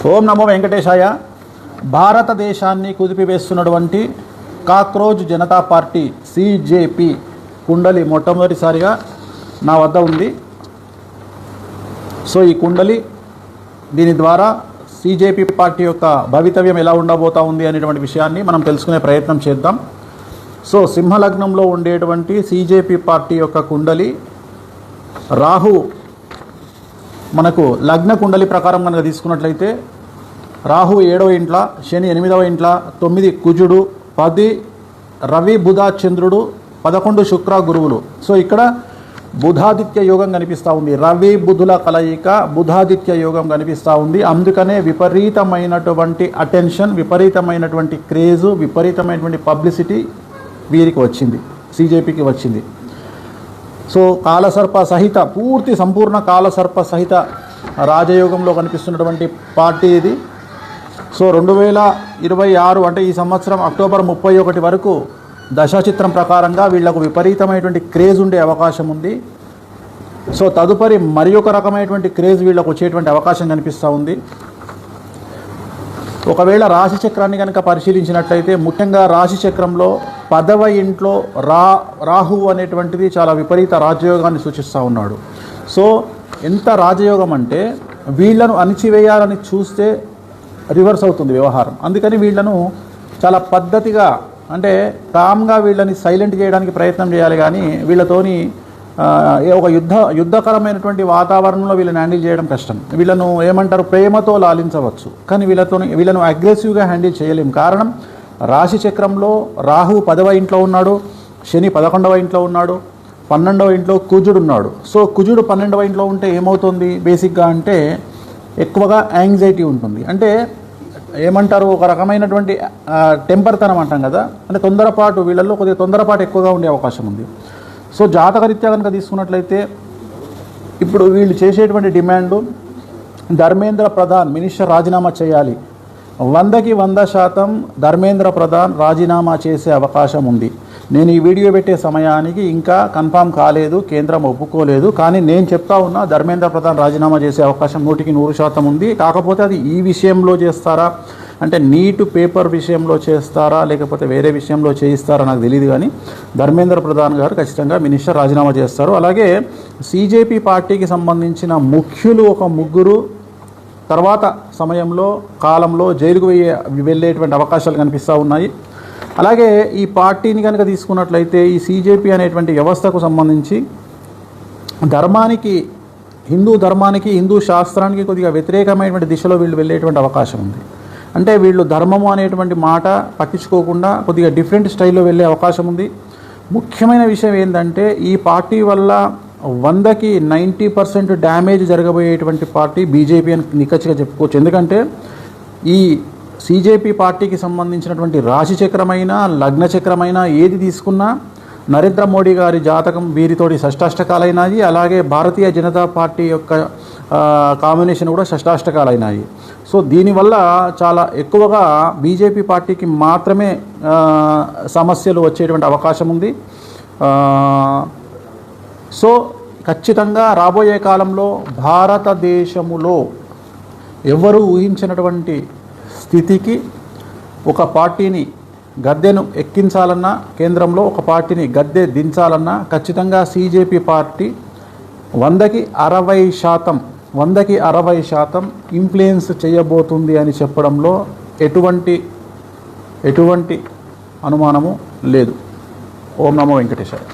ఓం నమో వెంకటేశాయ. భారతదేశాన్ని కుదిపివేస్తున్నటువంటి cockroach Janata party సిజేపీ kundali మొట్టమొదటిసారిగా నా వద్ద ఉంది. సో ఈ కుండలి దీని ద్వారా సిజేపీ పార్టీ యొక్క భవితవ్యం ఎలా ఉండబోతా ఉంది అనేటువంటి విషయాన్ని మనం తెలుసుకునే ప్రయత్నం చేద్దాం. సో సింహలగ్నంలో ఉండేటువంటి సిజేపీ పార్టీ యొక్క కుండలి రాహు మనకు లగ్న కుండలి ప్రకారం కనుక తీసుకున్నట్లయితే రాహు 7వ ఇంట్ల, శని 8వ ఇంట్ల, 9 కుజుడు, 10 రవి బుధ చంద్రుడు, 11 శుక్ర గురువులు. సో ఇక్కడ బుధాదిత్య యోగం కనిపిస్తూ ఉంది. రవి బుధుల కలయిక బుధాదిత్య యోగం కనిపిస్తూ ఉంది. అందుకనే విపరీతమైనటువంటి అటెన్షన్, విపరీతమైనటువంటి క్రేజు, విపరీతమైనటువంటి పబ్లిసిటీ వీరికి వచ్చింది, సిజేపీకి వచ్చింది. సో కాలసర్ప సహిత పూర్తి సంపూర్ణ కాలసర్ప సహిత రాజయోగంలో కనిపిస్తున్నటువంటి పార్టీ ఇది. సో 2026 అంటే ఈ సంవత్సరం అక్టోబర్ 31 వరకు దశాచిత్రం ప్రకారంగా వీళ్లకు విపరీతమైనటువంటి క్రేజ్ ఉండే అవకాశం ఉంది. సో తదుపరి మరి ఒక రకమైనటువంటి క్రేజ్ వీళ్ళకు వచ్చేటువంటి అవకాశం కనిపిస్తూ ఉంది. ఒకవేళ రాశి చక్రాన్ని కనుక పరిశీలించినట్లయితే ముఖ్యంగా రాశి చక్రంలో 10వ ఇంట్లో రాహు అనేటువంటిది చాలా విపరీత రాజయోగాన్ని సూచిస్తూ ఉన్నాడు. సో ఎంత రాజయోగం అంటే వీళ్లను అణిచివేయాలని చూస్తే రివర్స్ అవుతుంది వ్యవహారం. అందుకని వీళ్లను చాలా పద్ధతిగా అంటే కామ్గా వీళ్ళని సైలెంట్ చేయడానికి ప్రయత్నం చేయాలి, కానీ వీళ్ళతోని ఒక యుద్ధకరమైనటువంటి వాతావరణంలో వీళ్ళని హ్యాండిల్ చేయడం కష్టం. వీళ్ళను ఏమంటారు, ప్రేమతో లాలించవచ్చు, కానీ వీళ్ళను అగ్రెసివ్గా హ్యాండిల్ చేయలేం. కారణం రాశి చక్రంలో రాహు 10వ ఇంట్లో ఉన్నాడు, శని 11వ ఇంట్లో ఉన్నాడు, 12వ ఇంట్లో కుజుడు ఉన్నాడు. సో కుజుడు 12వ ఇంట్లో ఉంటే ఏమవుతుంది బేసిక్గా అంటే ఎక్కువగా యాంగ్జైటీ ఉంటుంది. అంటే ఏమంటారు, ఒక రకమైనటువంటి టెంపర్తనం అంటాం కదా, అంటే తొందరపాటు, వీళ్ళల్లో కొద్దిగా తొందరపాటు ఎక్కువగా ఉండే అవకాశం ఉంది. సో జాతకరీత్యా కనుక తీసుకున్నట్లయితే ఇప్పుడు వీళ్ళు చేసేటువంటి డిమాండు ధర్మేంద్ర ప్రధాన్ మినిస్టర్ రాజీనామా చేయాలి. 100కి 100% ధర్మేంద్ర ప్రధాన్ రాజీనామా చేసే అవకాశం ఉంది. నేను ఈ వీడియో పెట్టే సమయానికి ఇంకా కన్ఫామ్ కాలేదు, కేంద్రం ఒప్పుకోలేదు, కానీ నేను చెప్తా ఉన్నా ధర్మేంద్ర ప్రధాన్ రాజీనామా చేసే అవకాశం 100కి 100% ఉంది. కాకపోతే అది ఈ విషయంలో చేస్తారా అంటే నీటు పేపర్ విషయంలో చేస్తారా లేకపోతే వేరే విషయంలో చేయిస్తారా నాకు తెలియదు, కానీ ధర్మేంద్ర ప్రధాన్ గారు ఖచ్చితంగా మినిస్టర్ రాజీనామా చేస్తారు. అలాగే సిజేపీ పార్టీకి సంబంధించిన ముఖ్యులు ఒక 3 తర్వాత సమయంలో కాలంలో జైలుకు వెళ్ళేటువంటి అవకాశాలు కనిపిస్తూ ఉన్నాయి. అలాగే ఈ పార్టీని కనుక తీసుకున్నట్లయితే ఈ సిజేపీ అనేటువంటి వ్యవస్థకు సంబంధించి ధర్మానికి, హిందూ ధర్మానికి, హిందూ శాస్త్రానికి కొద్దిగా వ్యతిరేకమైనటువంటి దిశలో వీళ్ళు వెళ్ళేటువంటి అవకాశం ఉంది. అంటే వీళ్ళు ధర్మము అనేటువంటి మాట పట్టించుకోకుండా కొద్దిగా డిఫరెంట్ స్టైల్లో వెళ్ళే అవకాశం ఉంది. ముఖ్యమైన విషయం ఏంటంటే ఈ పార్టీ వల్ల 100కి 90% డ్యామేజ్ జరగబోయేటువంటి పార్టీ బీజేపీ అని నిక్కచ్చిగా చెప్పుకోవచ్చు. ఎందుకంటే ఈ సిజేపీ పార్టీకి సంబంధించినటువంటి రాశి చక్రమైన లగ్న చక్రమైన ఏది తీసుకున్నా నరేంద్ర మోడీ గారి జాతకం వీరితోటి షష్టాష్టకాలైనాయి. అలాగే భారతీయ జనతా పార్టీ యొక్క కాంబినేషన్ కూడా షష్టాష్టకాలైనాయి. సో దీనివల్ల చాలా ఎక్కువగా బీజేపీ పార్టీకి మాత్రమే సమస్యలు వచ్చేటువంటి అవకాశం ఉంది. సో ఖచ్చితంగా రాబోయే కాలంలో భారతదేశములో ఎవరు ఊహించినటువంటి స్థితికి ఒక పార్టీని గద్దెను ఎక్కించాలన్నా, కేంద్రంలో ఒక పార్టీని గద్దె దించాలన్నా ఖచ్చితంగా సిజేపీ పార్టీ 100కి 60% ఇన్ఫ్లుయెన్స్ చేయబోతుంది అని చెప్పడంలో ఎటువంటి అనుమానము లేదు. ఓం నమో వెంకటేశాయ.